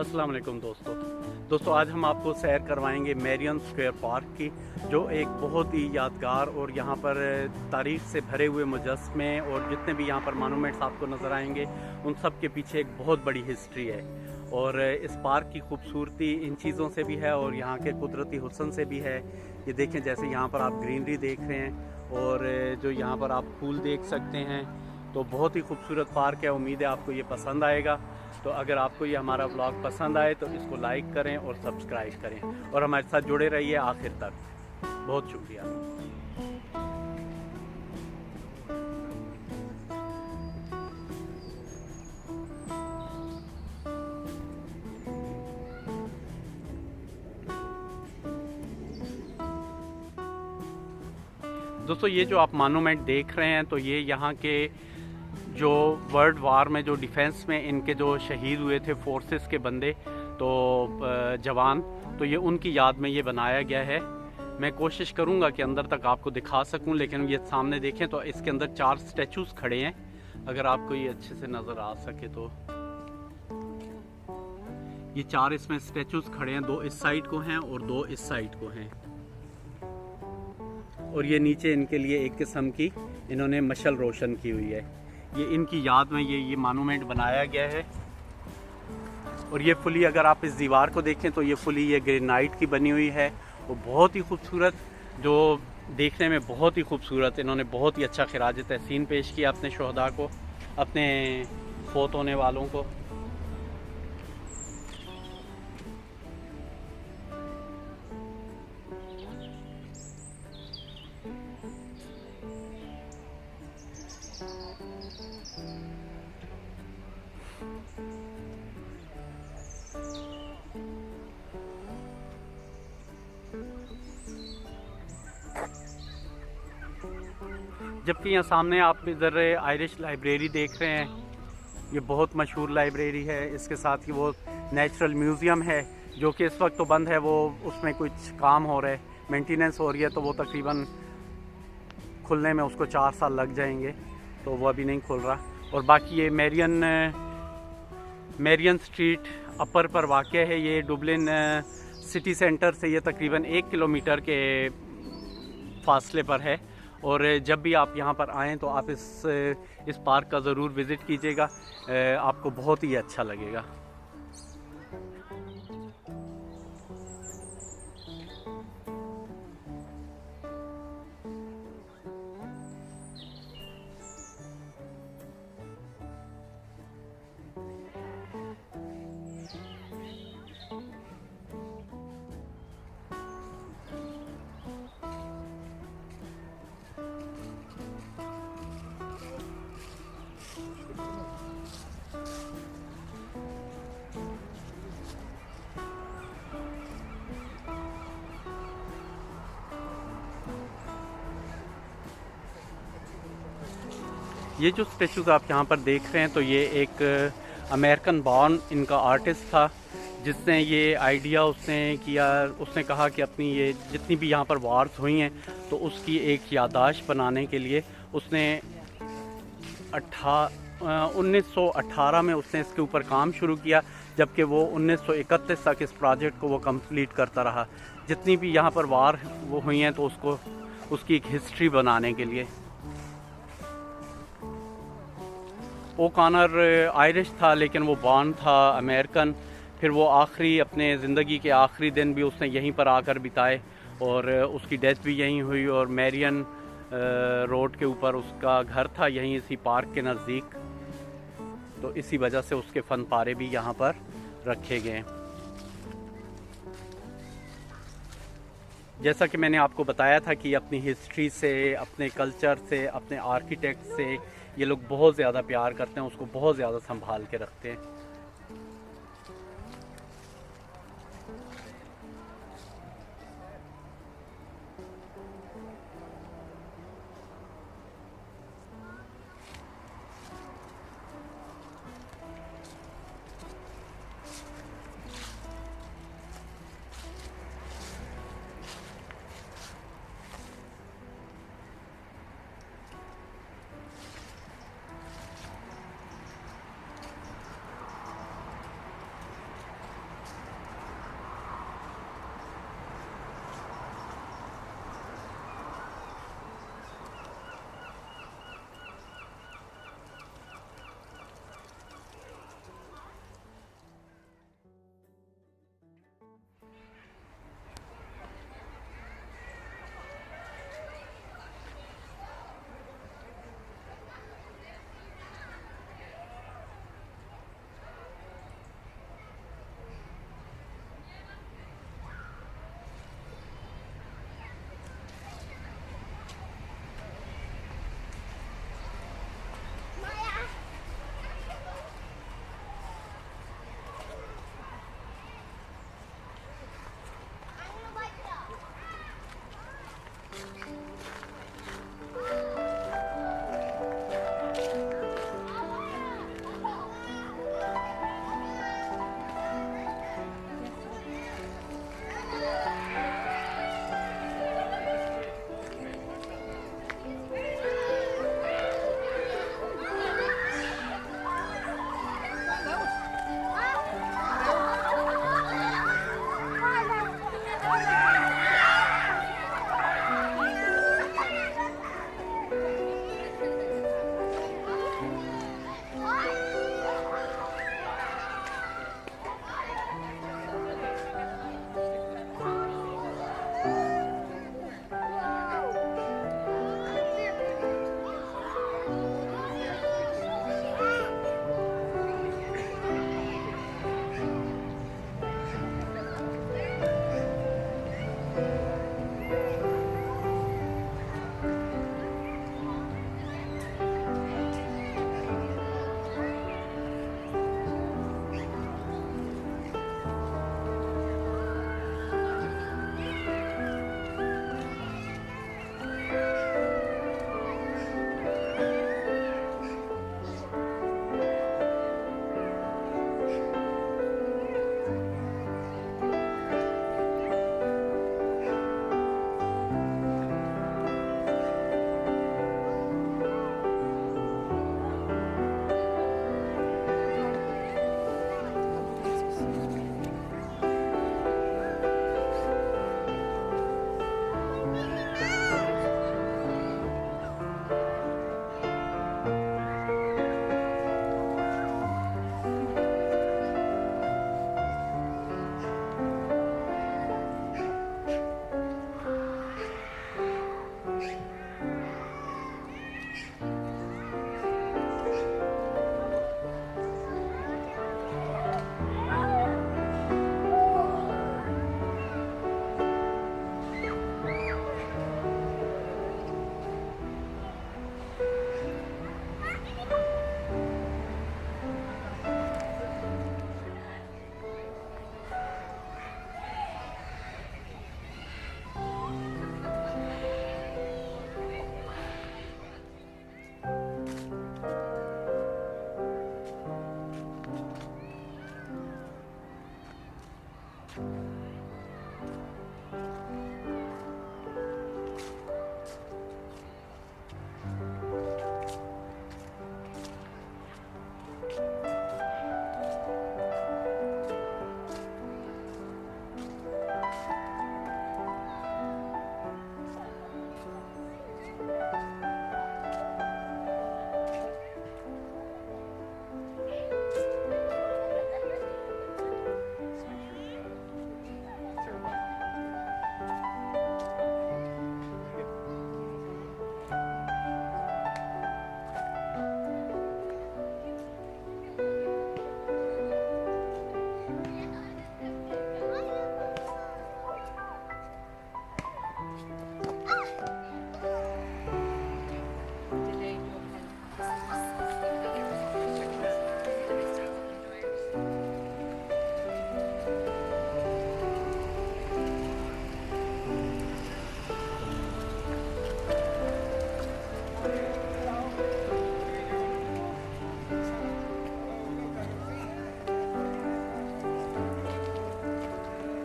अस्सलाम वालेकुम दोस्तों आज हम आपको सैर करवाएंगे मैरियन स्क्वायर पार्क की, जो एक बहुत ही यादगार और यहाँ पर तारीख से भरे हुए मुजस्मे और जितने भी यहाँ पर मोनूमेंट्स आपको नज़र आएंगे उन सब के पीछे एक बहुत बड़ी हिस्ट्री है। और इस पार्क की खूबसूरती इन चीज़ों से भी है और यहाँ के कुदरती हुस्न से भी है। ये देखें, जैसे यहाँ पर आप ग्रीनरी देख रहे हैं और जो यहाँ पर आप फूल देख सकते हैं, तो बहुत ही खूबसूरत पार्क है। उम्मीद है आपको ये पसंद आएगा। तो अगर आपको ये हमारा व्लॉग पसंद आए तो इसको लाइक करें और सब्सक्राइब करें और हमारे साथ जुड़े रहिए आखिर तक। बहुत शुक्रिया। दोस्तों ये जो आप मोनूमेंट देख रहे हैं, तो ये यहाँ के जो वर्ल्ड वार में जो डिफेंस में इनके जो शहीद हुए थे फोर्सेस के बंदे, तो जवान, तो ये उनकी याद में ये बनाया गया है। मैं कोशिश करूँगा कि अंदर तक आपको दिखा सकूँ, लेकिन ये सामने देखें तो इसके अंदर 4 स्टैचूज़ खड़े हैं। अगर आपको ये अच्छे से नज़र आ सके तो ये 4 इसमें स्टैचूज़ खड़े हैं। 2 इस साइड को हैं और 2 इस साइड को हैं। और ये नीचे इनके लिए एक किस्म की इन्होंने मशल रोशन की हुई है। ये इनकी याद में ये मोनूमेंट बनाया गया है। और ये फुली, अगर आप इस दीवार को देखें तो ये फुली ये ग्रेनाइट की बनी हुई है। वो बहुत ही खूबसूरत, जो देखने में बहुत ही खूबसूरत। इन्होंने बहुत ही अच्छा खिराज तहसीन पेश किया अपने शहदा को, अपने फौत होने वालों को। जबकि यहाँ सामने आप इधर आयरिश लाइब्रेरी देख रहे हैं। ये बहुत मशहूर लाइब्रेरी है। इसके साथ ही वो नेचुरल म्यूज़ियम है, जो कि इस वक्त तो बंद है। वो उसमें कुछ काम हो रहा है, मेंटेनेंस हो रही है, तो वो तकरीबन खुलने में उसको 4 साल लग जाएंगे, तो वो अभी नहीं खुल रहा। और बाकी ये मैरियन स्ट्रीट अपर पर वाक़ है। ये डुबलिन सिटी सेंटर से ये तकरीबन 1 किलोमीटर के फासले पर है। और जब भी आप यहाँ पर आएँ तो आप इस पार्क का ज़रूर विज़िट कीजिएगा। आपको बहुत ही अच्छा लगेगा। ये जो स्टेचूज़ आप यहाँ पर देख रहे हैं, तो ये एक अमेरिकन बॉर्न इनका आर्टिस्ट था, जिसने ये आइडिया उसने किया। उसने कहा कि अपनी ये जितनी भी यहाँ पर वार्स हुई हैं, तो उसकी एक याददाश्त बनाने के लिए उसने 1918 में उसने इसके ऊपर काम शुरू किया, जबकि वो 1931 तक इस प्रोजेक्ट को वो कंप्लीट करता रहा। जितनी भी यहाँ पर वार वो हुई हैं, तो उसकी एक हिस्ट्री बनाने के लिए। ओकॉनर आयरिश था, लेकिन वो बॉर्न था अमेरिकन। फिर वो अपने ज़िंदगी के आखिरी दिन भी उसने यहीं पर आकर बिताए और उसकी डेथ भी यहीं हुई। और मैरियन रोड के ऊपर उसका घर था, यहीं इसी पार्क के नज़दीक। तो इसी वजह से उसके फ़न पारे भी यहाँ पर रखे गए। जैसा कि मैंने आपको बताया था कि अपनी हिस्ट्री से, अपने कल्चर से, अपने आर्किटेक्ट से ये लोग बहुत ज़्यादा प्यार करते हैं, उसको बहुत ज़्यादा संभाल के रखते हैं।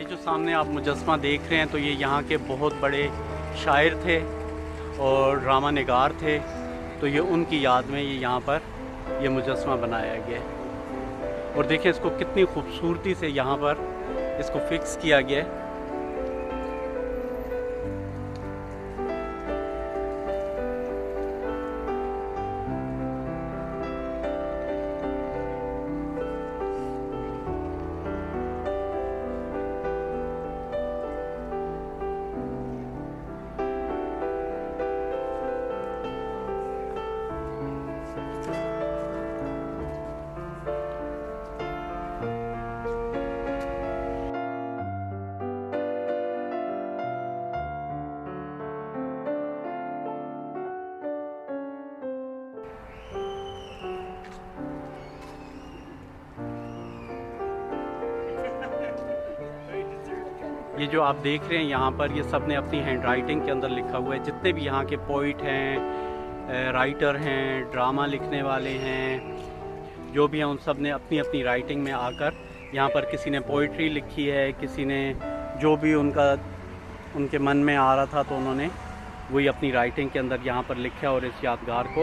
जो सामने आप मुजस्समा देख रहे हैं तो ये यहाँ के बहुत बड़े शायर थे और ड्रामा निगार थे, तो ये उनकी याद में ये यहाँ पर ये मुजस्समा बनाया गया है। और देखिए इसको कितनी खूबसूरती से यहाँ पर इसको फिक्स किया गया है। ये जो आप देख रहे हैं यहाँ पर, ये सब ने अपनी हैंड राइटिंग के अंदर लिखा हुआ है। जितने भी यहाँ के पोइट हैं, राइटर हैं, ड्रामा लिखने वाले हैं, जो भी हैं, उन सब ने अपनी अपनी राइटिंग में आकर यहाँ पर किसी ने पोइट्री लिखी है, किसी ने जो भी उनके मन में आ रहा था तो उन्होंने वही अपनी राइटिंग के अंदर यहाँ पर लिखा और इस यादगार को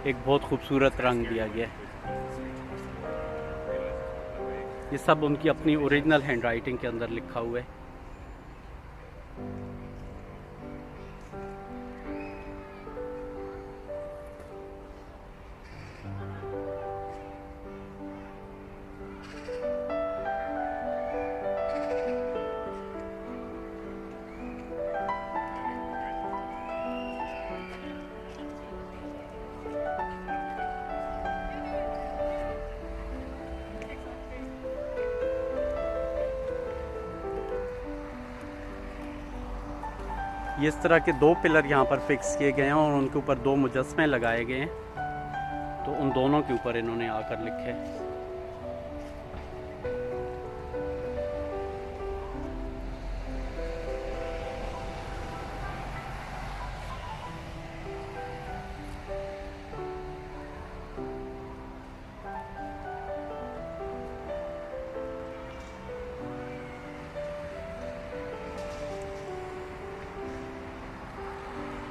एक बहुत खूबसूरत रंग दिया गया है। ये सब उनकी अपनी ओरिजिनल हैंड राइटिंग के अंदर लिखा हुआ है। ये इस तरह के 2 पिलर यहाँ पर फिक्स किए गए हैं और उनके ऊपर 2 मुजस्मे लगाए गए हैं, तो उन दोनों के ऊपर इन्होंने आकर लिखे।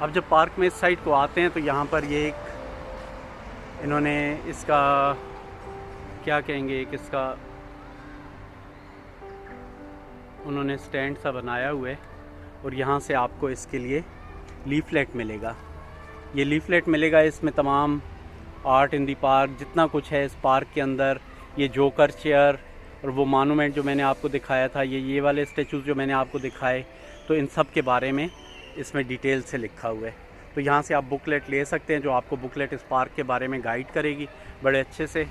अब जब पार्क में इस साइड को आते हैं तो यहाँ पर ये एक इन्होंने इसका क्या कहेंगे, एक इसका उन्होंने स्टैंड सा बनाया हुआ है और यहाँ से आपको इसके लिए लीफलेट मिलेगा। ये लीफलेट मिलेगा, इसमें तमाम आर्ट इन दी पार्क जितना कुछ है इस पार्क के अंदर, ये जोकर चेयर और वो मॉन्यूमेंट जो मैंने आपको दिखाया था, ये वाले स्टैचूज़ जो मैंने आपको दिखाए, तो इन सब के बारे में इसमें डिटेल से लिखा हुआ है। तो यहाँ से आप बुकलेट ले सकते हैं, जो आपको बुकलेट इस पार्क के बारे में गाइड करेगी बड़े अच्छे से।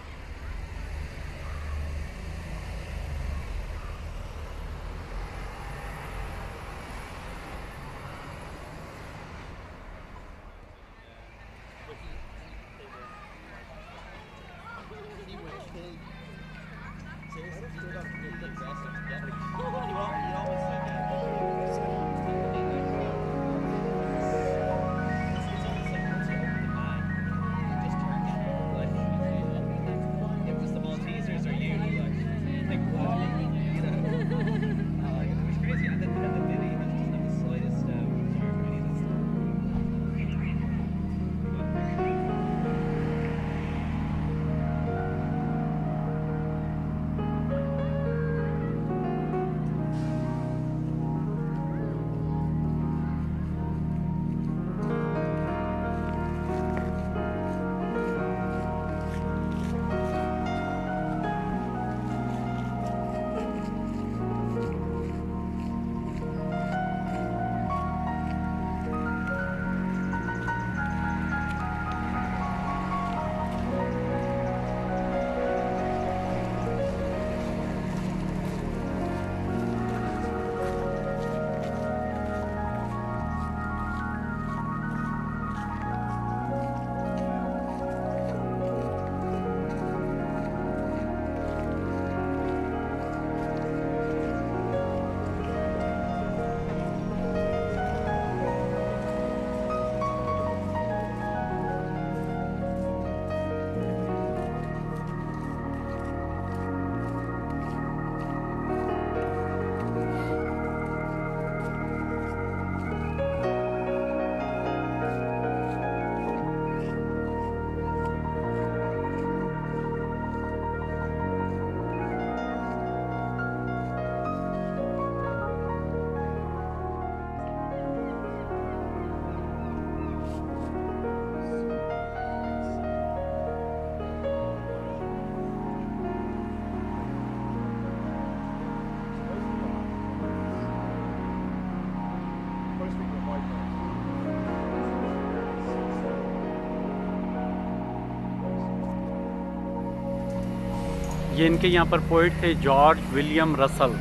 ये इनके यहाँ पर पोइट थे जॉर्ज विलियम रसल।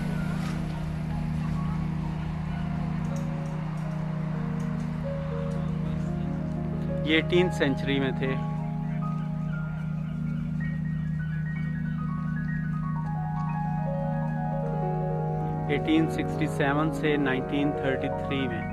ये 18th सेंचुरी में थे। ये 1867 से 1933 में।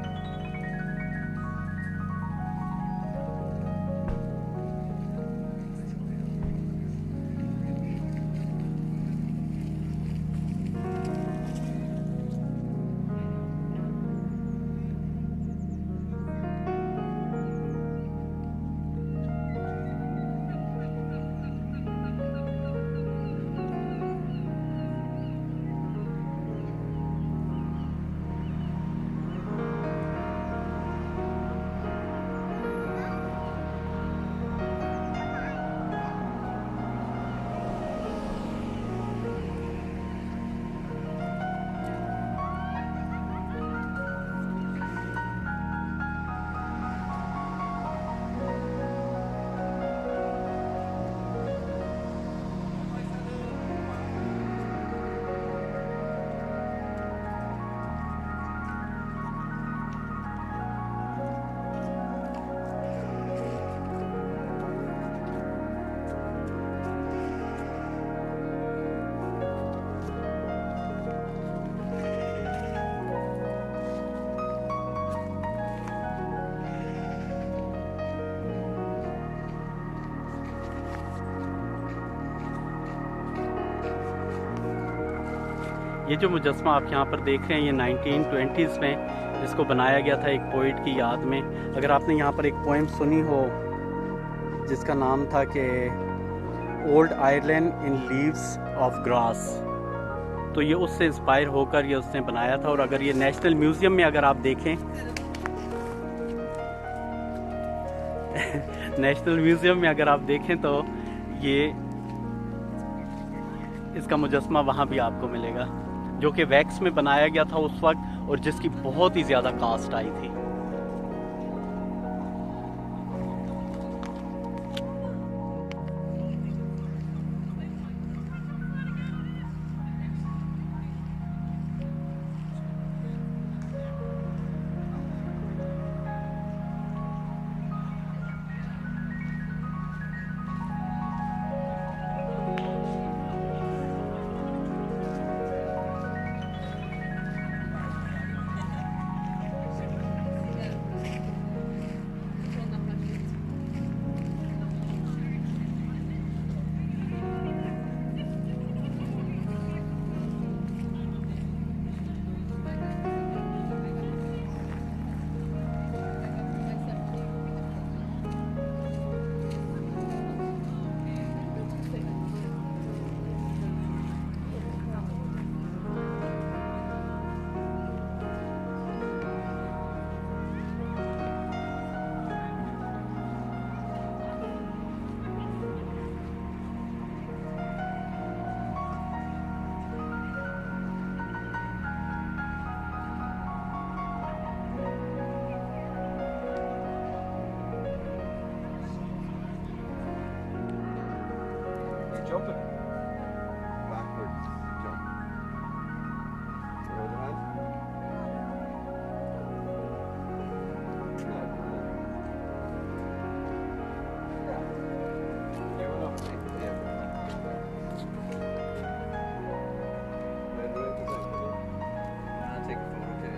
ये जो मुजस्मा आप यहाँ पर देख रहे हैं, ये 1920s में इसको बनाया गया था एक पोइट की याद में। अगर आपने यहाँ पर एक पोएम सुनी हो जिसका नाम था कि old Ireland in leaves of grass, तो ये उससे इंस्पायर होकर ये उसने बनाया था। और अगर ये नेशनल म्यूज़ियम में अगर आप देखें नेशनल म्यूज़ियम में अगर आप देखें तो ये इसका मुजस्मा वहाँ भी आपको मिलेगा, जो कि वैक्स में बनाया गया था उस वक्त और जिसकी बहुत ही ज़्यादा कास्ट आई थी। Jump it. Backwards jump. Hold on. Yeah. You went up. Take it in. Then do it again. Nah, take a photo, okay?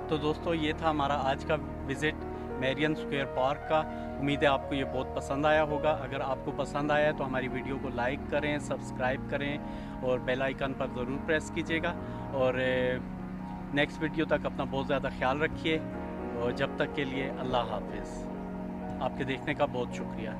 तो दोस्तों, ये था हमारा आज का विज़िट मैरियन स्क्वायर पार्क का। उम्मीद है आपको ये बहुत पसंद आया होगा। अगर आपको पसंद आया तो हमारी वीडियो को लाइक करें, सब्सक्राइब करें और बेल आइकन पर ज़रूर प्रेस कीजिएगा। और नेक्स्ट वीडियो तक अपना बहुत ज़्यादा ख्याल रखिए और जब तक के लिए अल्लाह हाफिज़। आपके देखने का बहुत शुक्रिया।